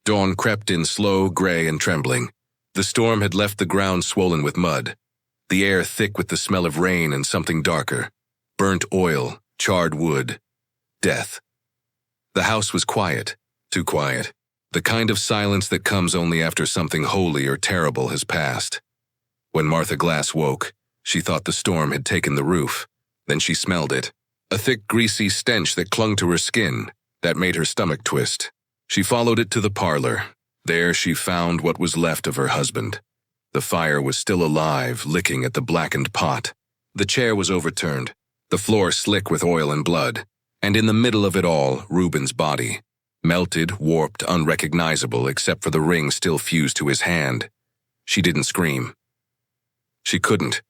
Dawn crept in slow, gray, and trembling. The storm had left the ground swollen with mud, the air thick with the smell of rain and something darker. Burnt oil, charred wood, death. The house was quiet, too quiet. The kind of silence that comes only after something holy or terrible has passed. When Martha Glass woke, she thought the storm had taken the roof. Then she smelled it. A thick, greasy stench that clung to her skin, that made her stomach twist. She followed it to the parlor. There she found what was left of her husband. The fire was still alive, licking at the blackened pot. The chair was overturned, the floor slick with oil and blood, and in the middle of it all, Reuben's body. Melted, warped, unrecognizable except for the ring still fused to his hand. She didn't scream. She couldn't.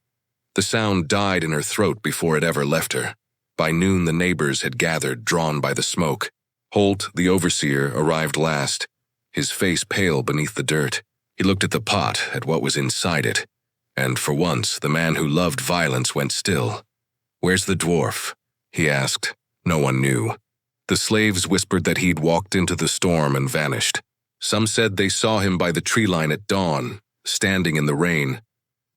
The sound died in her throat before it ever left her. By noon the neighbors had gathered, drawn by the smoke. Holt, the overseer, arrived last, his face pale beneath the dirt. He looked at the pot, at what was inside it, and for once the man who loved violence went still. "Where's the dwarf?" he asked. No one knew. The slaves whispered that he'd walked into the storm and vanished. Some said they saw him by the tree line at dawn, standing in the rain,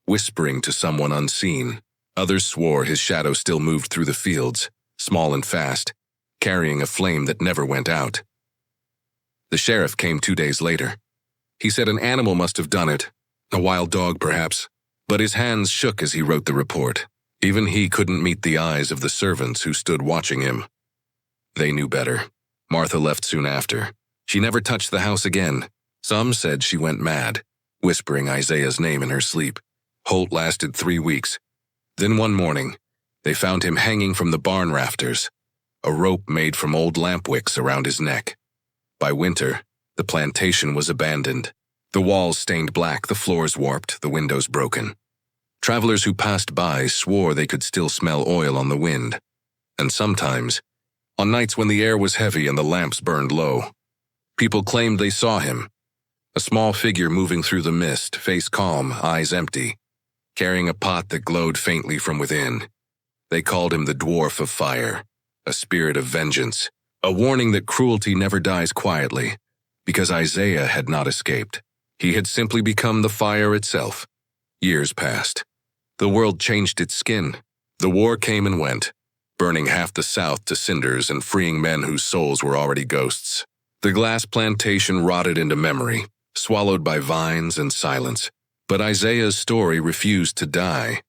whispering to someone unseen. Others swore his shadow still moved through the fields, small and fast, carrying a flame that never went out. The sheriff came 2 days later. He said an animal must have done it, a wild dog perhaps, but his hands shook as he wrote the report. Even he couldn't meet the eyes of the servants who stood watching him. They knew better. Martha left soon after. She never touched the house again. Some said she went mad, whispering Isaiah's name in her sleep. Holt lasted 3 weeks. Then one morning, they found him hanging from the barn rafters, a rope made from old lamp wicks around his neck. By winter, the plantation was abandoned. The walls stained black, the floors warped, the windows broken. Travelers who passed by swore they could still smell oil on the wind. And sometimes, on nights when the air was heavy and the lamps burned low, people claimed they saw him, a small figure moving through the mist, face calm, eyes empty, carrying a pot that glowed faintly from within. They called him the Dwarf of Fire, a spirit of vengeance, a warning that cruelty never dies quietly, because Isaiah had not escaped. He had simply become the fire itself. Years passed. The world changed its skin. The war came and went, burning half the South to cinders and freeing men whose souls were already ghosts. The glass plantation rotted into memory, swallowed by vines and silence. But Isaiah's story refused to die.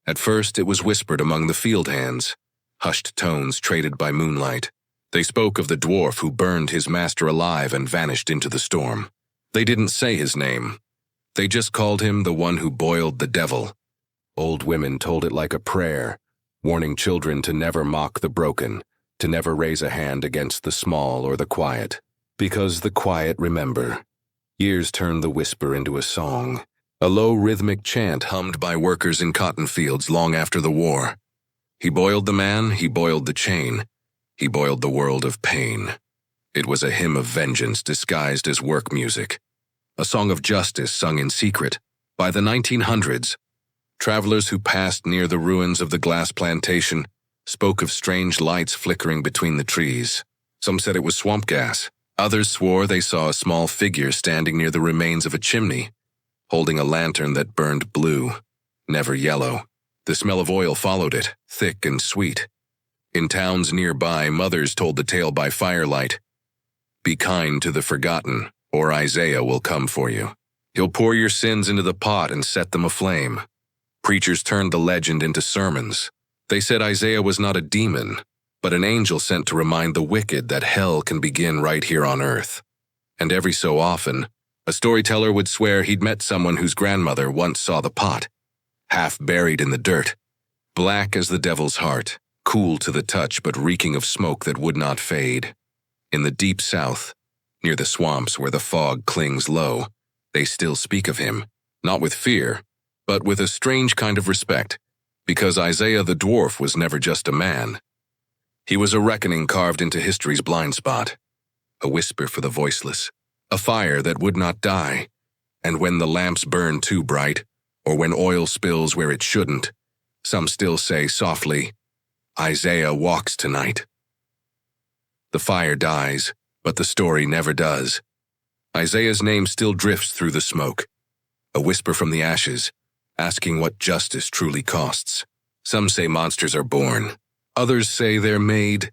At first it was whispered among the field hands, hushed tones traded by moonlight. They spoke of the dwarf who burned his master alive and vanished into the storm. They didn't say his name. They just called him the one who boiled the devil. Old women told it like a prayer, warning children to never mock the broken, to never raise a hand against the small or the quiet. Because the quiet remember. Years turned the whisper into a song, a low rhythmic chant hummed by workers in cotton fields long after the war. He boiled the man, he boiled the chain. He boiled the world of pain. It was a hymn of vengeance disguised as work music, a song of justice sung in secret. By the 1900s, travelers who passed near the ruins of the glass plantation spoke of strange lights flickering between the trees. Some said it was swamp gas. Others swore they saw a small figure standing near the remains of a chimney, holding a lantern that burned blue, never yellow. The smell of oil followed it, thick and sweet. In towns nearby, mothers told the tale by firelight. Be kind to the forgotten, or Isaiah will come for you. He'll pour your sins into the pot and set them aflame. Preachers turned the legend into sermons. They said Isaiah was not a demon, but an angel sent to remind the wicked that hell can begin right here on earth. And every so often, a storyteller would swear he'd met someone whose grandmother once saw the pot, half buried in the dirt, black as the devil's heart, cool to the touch but reeking of smoke that would not fade. In the deep south, near the swamps where the fog clings low, they still speak of him, not with fear, but with a strange kind of respect, because Isaiah the Dwarf was never just a man. He was a reckoning carved into history's blind spot, a whisper for the voiceless, a fire that would not die, and when the lamps burn too bright, or when oil spills where it shouldn't, some still say softly, Isaiah walks tonight. The fire dies, but the story never does. Isaiah's name still drifts through the smoke. A whisper from the ashes, asking what justice truly costs. Some say monsters are born. Others say they're made.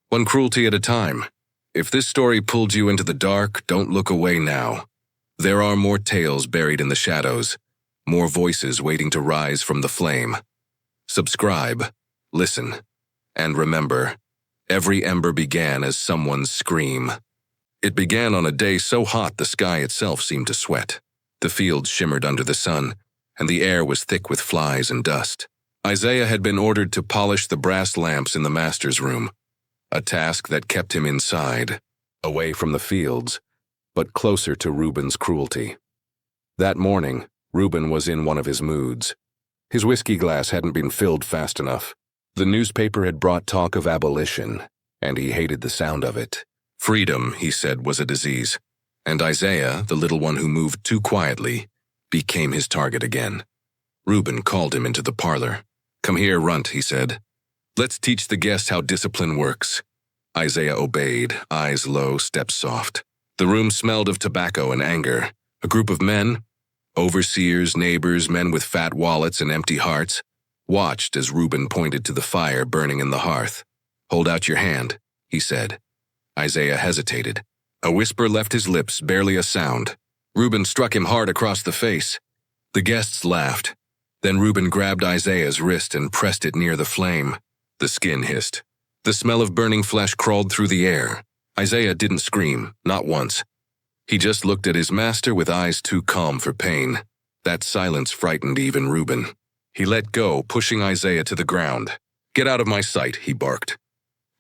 One cruelty at a time. If this story pulled you into the dark, don't look away now. There are more tales buried in the shadows, more voices waiting to rise from the flame. Subscribe, listen, and remember, every ember began as someone's scream. It began on a day so hot the sky itself seemed to sweat. The fields shimmered under the sun, and the air was thick with flies and dust. Isaiah had been ordered to polish the brass lamps in the master's room, a task that kept him inside, away from the fields, but closer to Reuben's cruelty. That morning, Reuben was in one of his moods. His whiskey glass hadn't been filled fast enough. The newspaper had brought talk of abolition, and he hated the sound of it. Freedom, he said, was a disease, and Isaiah, the little one who moved too quietly, became his target again. Reuben called him into the parlor. "Come here, Runt," he said. "Let's teach the guests how discipline works." Isaiah obeyed, eyes low, steps soft. The room smelled of tobacco and anger. A group of men, overseers, neighbors, men with fat wallets and empty hearts, watched as Reuben pointed to the fire burning in the hearth. "Hold out your hand," he said. Isaiah hesitated. A whisper left his lips, barely a sound. Reuben struck him hard across the face. The guests laughed. Then Reuben grabbed Isaiah's wrist and pressed it near the flame. The skin hissed. The smell of burning flesh crawled through the air. Isaiah didn't scream, not once. He just looked at his master with eyes too calm for pain. That silence frightened even Reuben. He let go, pushing Isaiah to the ground. "Get out of my sight," he barked.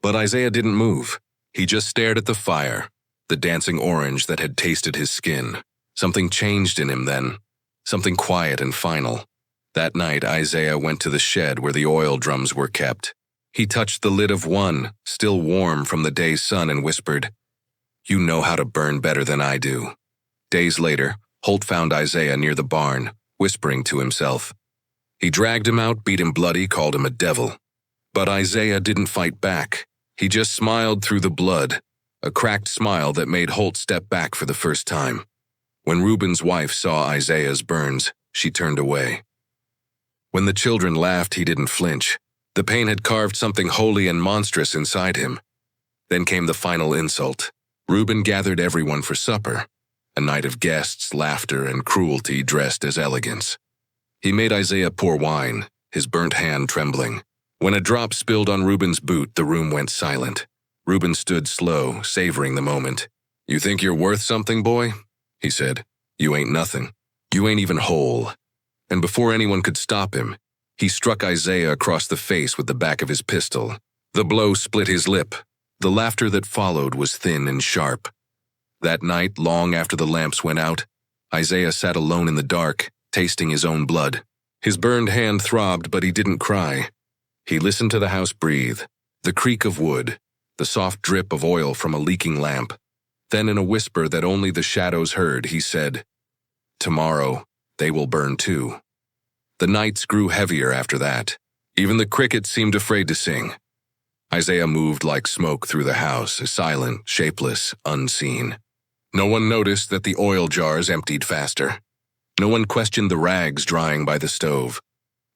But Isaiah didn't move. He just stared at the fire, the dancing orange that had tasted his skin. Something changed in him then, something quiet and final. That night, Isaiah went to the shed where the oil drums were kept. He touched the lid of one, still warm from the day's sun, and whispered, "You know how to burn better than I do." Days later, Holt found Isaiah near the barn, whispering to himself. He dragged him out, beat him bloody, called him a devil. But Isaiah didn't fight back. He just smiled through the blood, a cracked smile that made Holt step back for the first time. When Reuben's wife saw Isaiah's burns, she turned away. When the children laughed, he didn't flinch. The pain had carved something holy and monstrous inside him. Then came the final insult. Reuben gathered everyone for supper, a night of guests, laughter, and cruelty dressed as elegance. He made Isaiah pour wine, his burnt hand trembling. When a drop spilled on Reuben's boot, the room went silent. Reuben stood slow, savoring the moment. "You think you're worth something, boy?" he said. "You ain't nothing. You ain't even whole." And before anyone could stop him, he struck Isaiah across the face with the back of his pistol. The blow split his lip. The laughter that followed was thin and sharp. That night, long after the lamps went out, Isaiah sat alone in the dark, tasting his own blood. His burned hand throbbed, but he didn't cry. He listened to the house breathe, the creak of wood, the soft drip of oil from a leaking lamp. Then in a whisper that only the shadows heard, he said, "Tomorrow, they will burn too." The nights grew heavier after that. Even the crickets seemed afraid to sing. Isaiah moved like smoke through the house, silent, shapeless, unseen. No one noticed that the oil jars emptied faster. No one questioned the rags drying by the stove,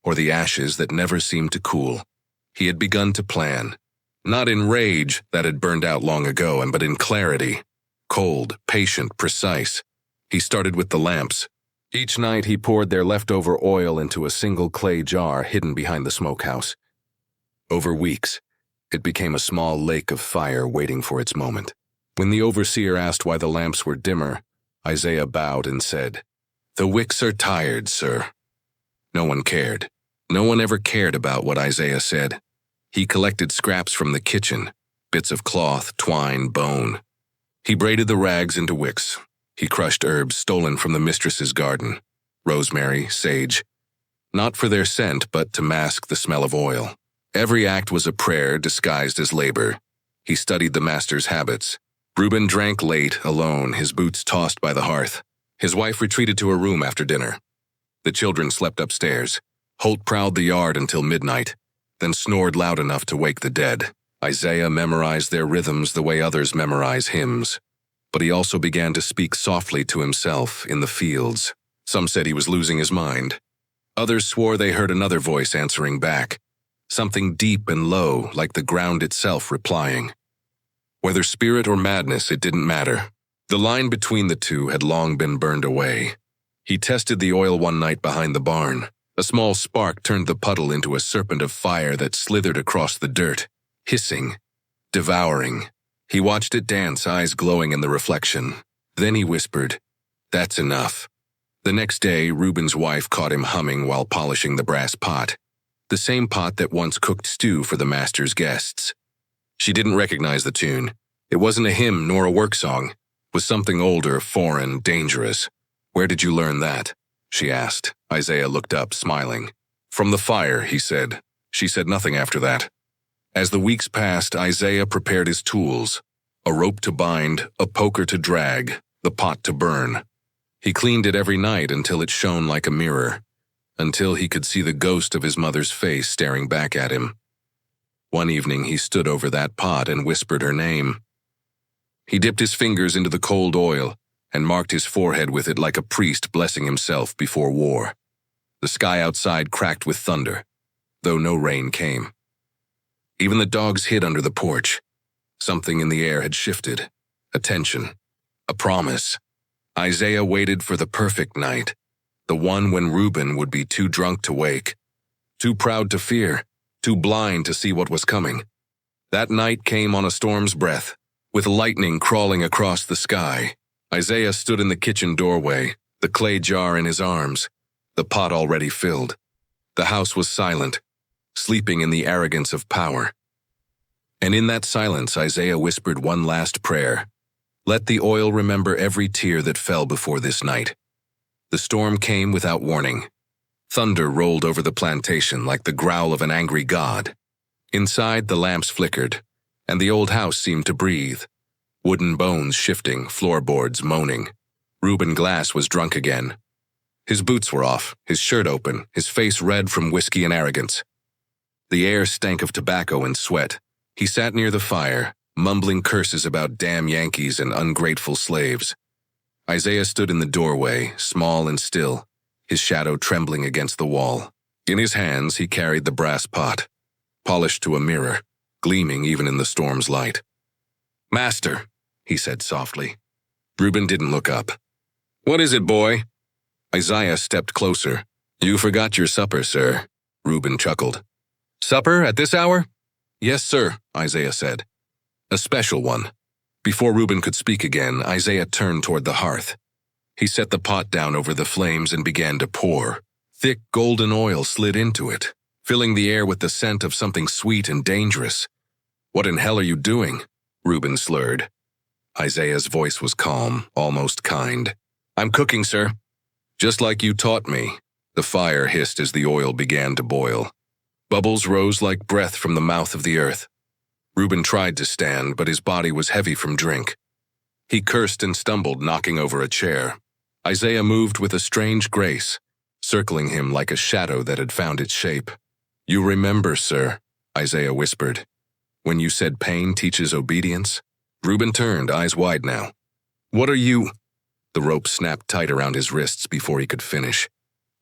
or the ashes that never seemed to cool. He had begun to plan, not in rage that had burned out long ago, but in clarity. Cold, patient, precise. He started with the lamps. Each night he poured their leftover oil into a single clay jar hidden behind the smokehouse. Over weeks, it became a small lake of fire waiting for its moment. When the overseer asked why the lamps were dimmer, Isaiah bowed and said, "The wicks are tired, sir." No one cared. No one ever cared about what Isaiah said. He collected scraps from the kitchen, bits of cloth, twine, bone. He braided the rags into wicks. He crushed herbs stolen from the mistress's garden, rosemary, sage, not for their scent, but to mask the smell of oil. Every act was a prayer disguised as labor. He studied the master's habits. Reuben drank late, alone, his boots tossed by the hearth. His wife retreated to her room after dinner. The children slept upstairs. Holt prowled the yard until midnight, then snored loud enough to wake the dead. Isaiah memorized their rhythms the way others memorize hymns. but he also began to speak softly to himself in the fields. Some said he was losing his mind. Others swore they heard another voice answering back, something deep and low, like the ground itself replying. Whether spirit or madness, it didn't matter. The line between the two had long been burned away. He tested the oil one night behind the barn. A small spark turned the puddle into a serpent of fire that slithered across the dirt, hissing, devouring. He watched it dance, eyes glowing in the reflection. Then he whispered, "That's enough." The next day, Reuben's wife caught him humming while polishing the brass pot, the same pot that once cooked stew for the master's guests. She didn't recognize the tune. It wasn't a hymn nor a work song. It was something older, foreign, dangerous. "Where did you learn that?" she asked. Isaiah looked up, smiling. "From the fire," he said. She said nothing after that. As the weeks passed, Isaiah prepared his tools: a rope to bind, a poker to drag, the pot to burn. He cleaned it every night until it shone like a mirror, until he could see the ghost of his mother's face staring back at him. One evening he stood over that pot and whispered her name. He dipped his fingers into the cold oil and marked his forehead with it like a priest blessing himself before war. The sky outside cracked with thunder, though no rain came. Even the dogs hid under the porch. Something in the air had shifted. A tension. A promise. Isaiah waited for the perfect night, the one when Reuben would be too drunk to wake, too proud to fear, too blind to see what was coming. That night came on a storm's breath, with lightning crawling across the sky. Isaiah stood in the kitchen doorway, the clay jar in his arms, the pot already filled. The house was silent, sleeping in the arrogance of power. And in that silence, Isaiah whispered one last prayer. "Let the oil remember every tear that fell before this night." The storm came without warning. Thunder rolled over the plantation like the growl of an angry god. Inside, the lamps flickered, and the old house seemed to breathe. Wooden bones shifting, floorboards moaning. Reuben Glass was drunk again. His boots were off, his shirt open, his face red from whiskey and arrogance. The air stank of tobacco and sweat. He sat near the fire, mumbling curses about damn Yankees and ungrateful slaves. Isaiah stood in the doorway, small and still, his shadow trembling against the wall. In his hands, he carried the brass pot, polished to a mirror, gleaming even in the storm's light. "Master," he said softly. Reuben didn't look up. "What is it, boy?" Isaiah stepped closer. "You forgot your supper, sir," Reuben chuckled. "Supper at this hour?" "Yes, sir," Isaiah said. "A special one." Before Reuben could speak again, Isaiah turned toward the hearth. He set the pot down over the flames and began to pour. Thick golden oil slid into it, filling the air with the scent of something sweet and dangerous. "What in hell are you doing?" Reuben slurred. Isaiah's voice was calm, almost kind. "I'm cooking, sir." "Just like you taught me." The fire hissed as the oil began to boil. Bubbles rose like breath from the mouth of the earth. Reuben tried to stand, but his body was heavy from drink. He cursed and stumbled, knocking over a chair. Isaiah moved with a strange grace, circling him like a shadow that had found its shape. "You remember, sir," Isaiah whispered, "when you said pain teaches obedience?" Reuben turned, eyes wide now. "What are you—" The rope snapped tight around his wrists before he could finish.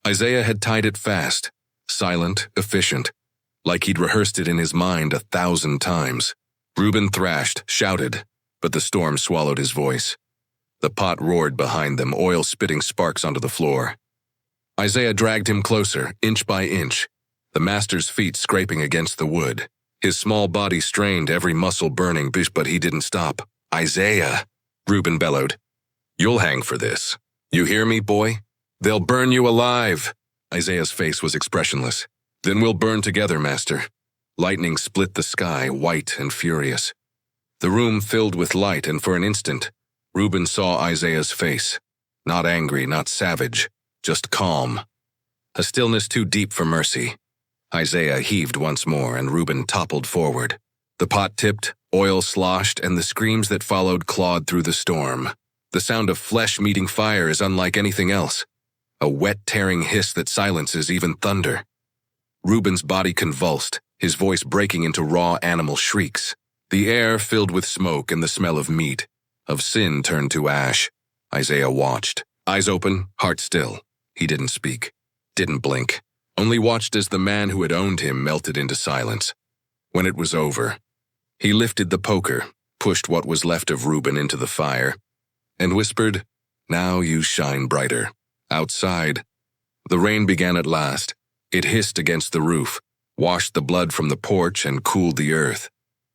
Isaiah had tied it fast, silent, efficient, like he'd rehearsed it in his mind 1,000 times. Reuben thrashed, shouted, but the storm swallowed his voice. The pot roared behind them, oil spitting sparks onto the floor. Isaiah dragged him closer, inch by inch, the master's feet scraping against the wood. His small body strained, every muscle burning, but he didn't stop. "Isaiah," Reuben bellowed. "You'll hang for this. You hear me, boy? They'll burn you alive." Isaiah's face was expressionless. "Then we'll burn together, master." Lightning split the sky, white and furious. The room filled with light, and for an instant, Reuben saw Isaiah's face. Not angry, not savage, just calm. A stillness too deep for mercy. Isaiah heaved once more, and Reuben toppled forward. The pot tipped, oil sloshed, and the screams that followed clawed through the storm. The sound of flesh meeting fire is unlike anything else. A wet, tearing hiss that silences even thunder. Reuben's body convulsed, his voice breaking into raw animal shrieks. The air filled with smoke and the smell of meat. of sin turned to ash. Isaiah watched, eyes open, heart still. He didn't speak, didn't blink, only watched as the man who had owned him melted into silence. When it was over, he lifted the poker, pushed what was left of Reuben into the fire, and whispered, "Now you shine brighter." Outside, the rain began at last. It hissed against the roof, washed the blood from the porch, and cooled the earth.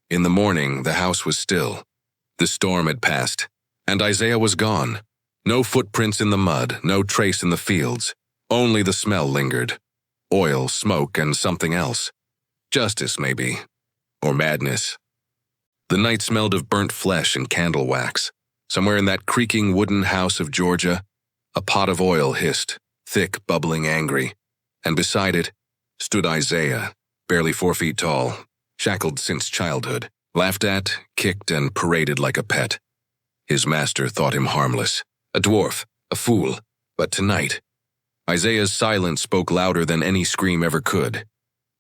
In the morning, the house was still. The storm had passed, and Isaiah was gone. No footprints in the mud, no trace in the fields. Only the smell lingered. Oil, smoke, and something else. Justice, maybe. Or madness. The night smelled of burnt flesh and candle wax. Somewhere in that creaking wooden house of Georgia, a pot of oil hissed, thick, bubbling, angry. And beside it stood Isaiah, barely 4 feet tall, shackled since childhood, laughed at, kicked, and paraded like a pet. His master thought him harmless, a dwarf, a fool. But tonight, Isaiah's silence spoke louder than any scream ever could.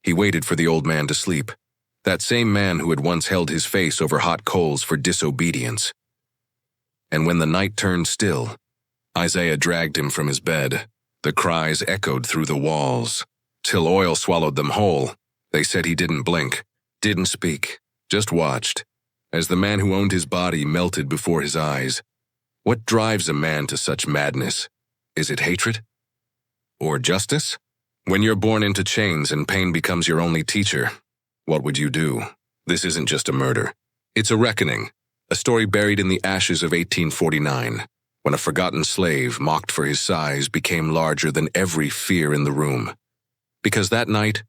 He waited for the old man to sleep, that same man who had once held his face over hot coals for disobedience. And when the night turned still, Isaiah dragged him from his bed. The cries echoed through the walls, till oil swallowed them whole. They said he didn't blink, didn't speak, just watched, as the man who owned his body melted before his eyes. What drives a man to such madness? Is it hatred? Or justice? When you're born into chains and pain becomes your only teacher, what would you do? This isn't just a murder. It's a reckoning, a story buried in the ashes of 1849, when a forgotten slave, mocked for his size, became larger than every fear in the room. Because that night,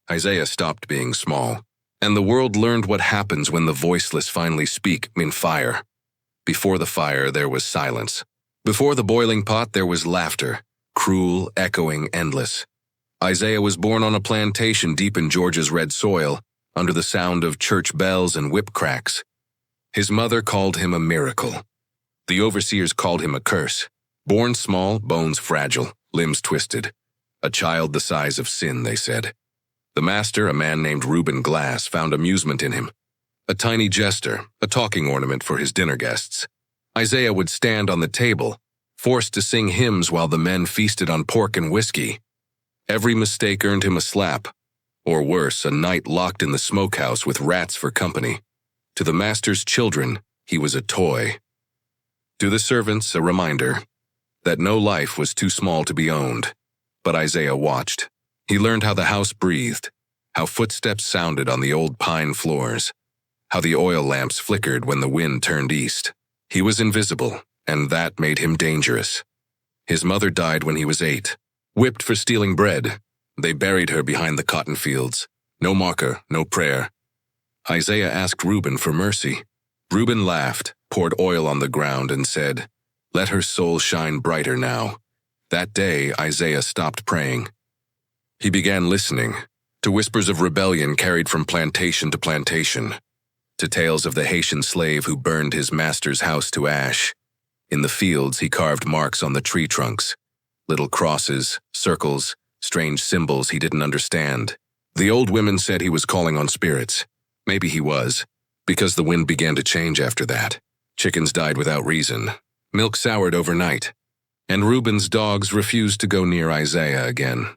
Isaiah stopped being small, and the world learned what happens when the voiceless finally speak in fire. Before the fire, there was silence. Before the boiling pot, there was laughter, cruel, echoing, endless. Isaiah was born on a plantation deep in Georgia's red soil, under the sound of church bells and whip cracks. His mother called him a miracle. The overseers called him a curse. Born small, bones fragile, limbs twisted. A child the size of sin, they said. The master, a man named Reuben Glass, found amusement in him. A tiny jester, a talking ornament for his dinner guests. Isaiah would stand on the table, forced to sing hymns while the men feasted on pork and whiskey. Every mistake earned him a slap, or worse, a night locked in the smokehouse with rats for company. To the master's children, he was a toy. To the servants, a reminder that no life was too small to be owned. But Isaiah watched. He learned how the house breathed, how footsteps sounded on the old pine floors, how the oil lamps flickered when the wind turned east. He was invisible, and that made him dangerous. His mother died when he was 8, whipped for stealing bread. They buried her behind the cotton fields. No marker, no prayer. Isaiah asked Reuben for mercy. Reuben laughed, poured oil on the ground, and said, "Let her soul shine brighter now." That day, Isaiah stopped praying. He began listening to whispers of rebellion carried from plantation to plantation, to tales of the Haitian slave who burned his master's house to ash. In the fields, he carved marks on the tree trunks, little crosses, circles, strange symbols he didn't understand. The old women said he was calling on spirits. Maybe he was, because the wind began to change after that. Chickens died without reason. Milk soured overnight. And Reuben's dogs refused to go near Isaiah again.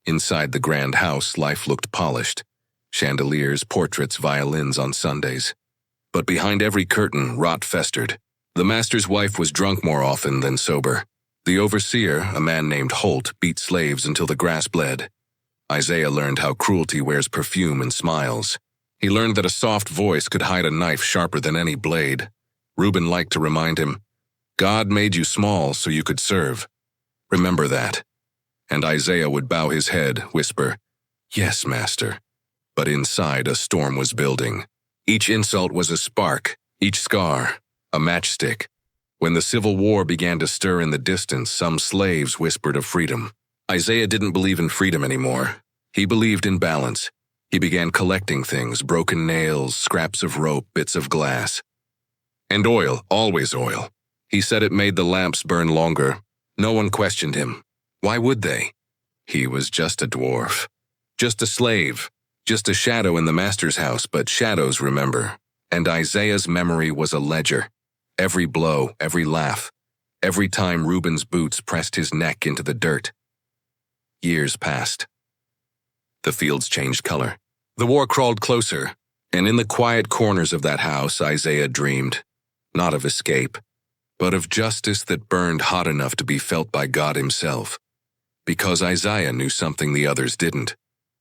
Inside the grand house, life looked polished. Chandeliers, portraits, violins on Sundays. But behind every curtain, rot festered. The master's wife was drunk more often than sober. The overseer, a man named Holt, beat slaves until the grass bled. Isaiah learned how cruelty wears perfume and smiles. He learned that a soft voice could hide a knife sharper than any blade. Reuben liked to remind him, God made you small so you could serve. Remember that. And Isaiah would bow his head, whisper, Yes, master. But inside, a storm was building. Each insult was a spark, each scar, a matchstick. When the Civil War began to stir in the distance, some slaves whispered of freedom. Isaiah didn't believe in freedom anymore. He believed in balance. He began collecting things, broken nails, scraps of rope, bits of glass. And oil, always oil. He said it made the lamps burn longer. No one questioned him. Why would they? He was just a dwarf. Just a slave. Just a shadow in the master's house, but shadows remember. And Isaiah's memory was a ledger. Every blow, every laugh, every time Reuben's boots pressed his neck into the dirt. Years passed. The fields changed color. The war crawled closer, and in the quiet corners of that house, Isaiah dreamed, not of escape, but of justice that burned hot enough to be felt by God himself. Because Isaiah knew something the others didn't.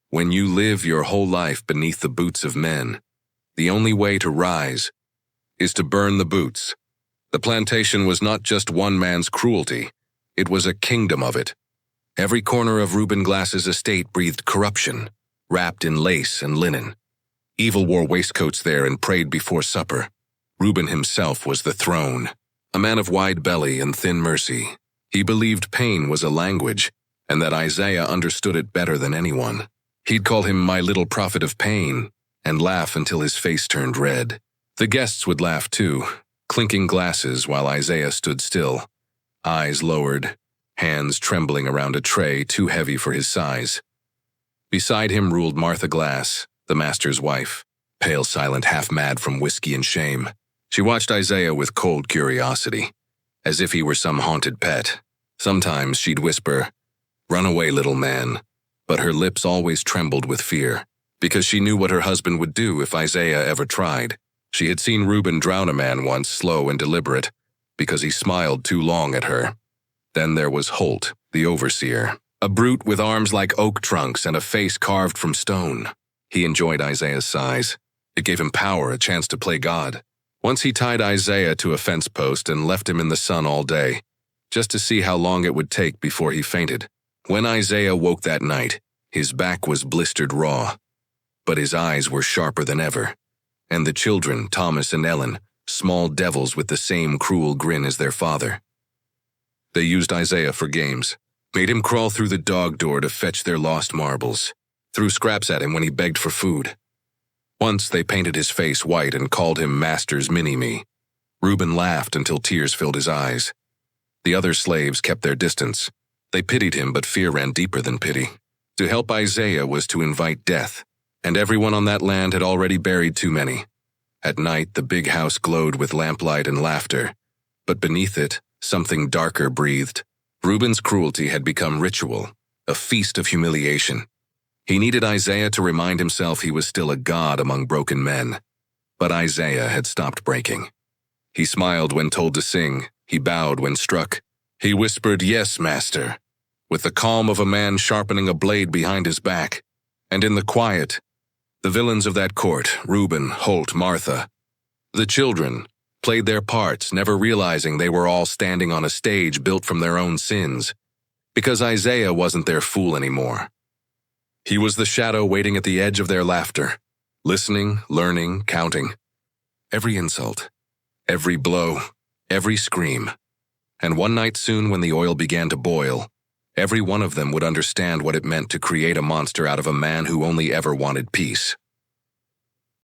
When you live your whole life beneath the boots of men, the only way to rise is to burn the boots. The plantation was not just one man's cruelty, it was a kingdom of it. Every corner of Reuben Glass's estate breathed corruption, wrapped in lace and linen. Evil wore waistcoats there and prayed before supper. Reuben himself was the throne, a man of wide belly and thin mercy. He believed pain was a language, and that Isaiah understood it better than anyone. He'd call him my little prophet of pain, and laugh until his face turned red. The guests would laugh too, clinking glasses while Isaiah stood still, eyes lowered, hands trembling around a tray too heavy for his size. Beside him ruled Martha Glass, the master's wife, pale, silent, half-mad from whiskey and shame. She watched Isaiah with cold curiosity, as if he were some haunted pet. Sometimes she'd whisper, "Run away, little man," but her lips always trembled with fear, because she knew what her husband would do if Isaiah ever tried. She had seen Reuben drown a man once, slow and deliberate, because he smiled too long at her. Then there was Holt, the overseer, a brute with arms like oak trunks and a face carved from stone. He enjoyed Isaiah's size. It gave him power, a chance to play God. Once he tied Isaiah to a fence post and left him in the sun all day, just to see how long it would take before he fainted. When Isaiah woke that night, his back was blistered raw, but his eyes were sharper than ever. And the children, Thomas and Ellen, small devils with the same cruel grin as their father. They used Isaiah for games, made him crawl through the dog door to fetch their lost marbles, threw scraps at him when he begged for food. Once they painted his face white and called him Master's Mini-Me. Reuben laughed until tears filled his eyes. The other slaves kept their distance. They pitied him, but fear ran deeper than pity. To help Isaiah was to invite death, and everyone on that land had already buried too many. At night, the big house glowed with lamplight and laughter, but beneath it, something darker breathed. Reuben's cruelty had become ritual, a feast of humiliation. He needed Isaiah to remind himself he was still a god among broken men. But Isaiah had stopped breaking. He smiled when told to sing. He bowed when struck. He whispered, "Yes, master," with the calm of a man sharpening a blade behind his back. And in the quiet, the villains of that court, Reuben, Holt, Martha, the children, played their parts, never realizing they were all standing on a stage built from their own sins, because Isaiah wasn't their fool anymore. He was the shadow waiting at the edge of their laughter, listening, learning, counting. Every insult, every blow, every scream. And one night soon, when the oil began to boil, every one of them would understand what it meant to create a monster out of a man who only ever wanted peace.